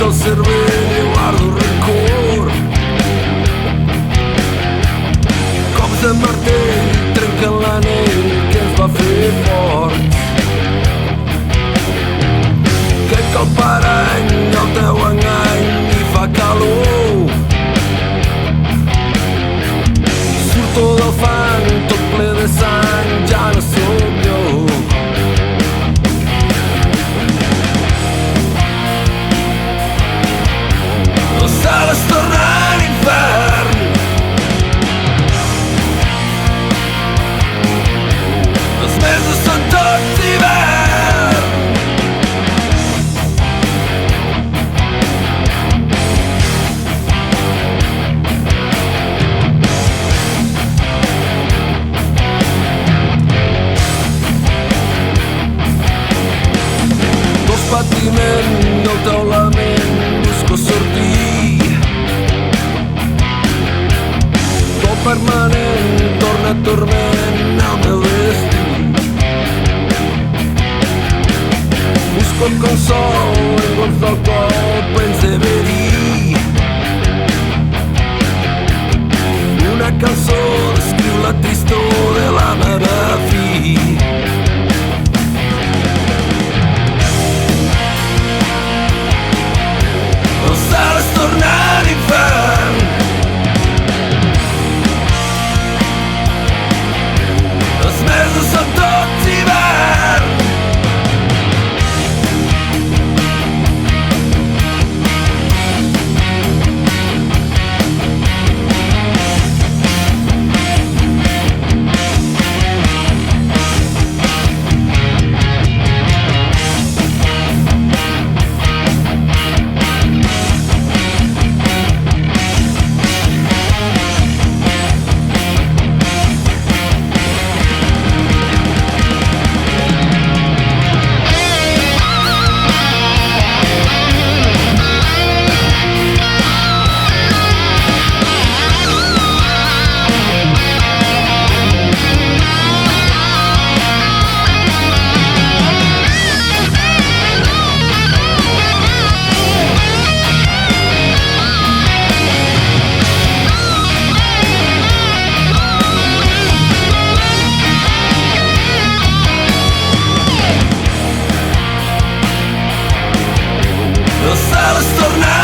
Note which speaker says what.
Speaker 1: al cervell i guardo rancor. Cops de martell trenquen l'anell que ens va fer forts. Crec que el parany el teu engany i fa calor. Surto del fang tot ple de sang, ja no sóc jo. El cel es torna a l'infern. Els mesos són tots hivern. Dos patiment del taulament busco sortir. Tot permanent torna torment al meu destí. Busco el consol en gots d'alcohol plens de verí. Una cançó descriu la tristor de la meva fi. El cel es torna a l'infern. Els mesos són tots hivern. El cel es torna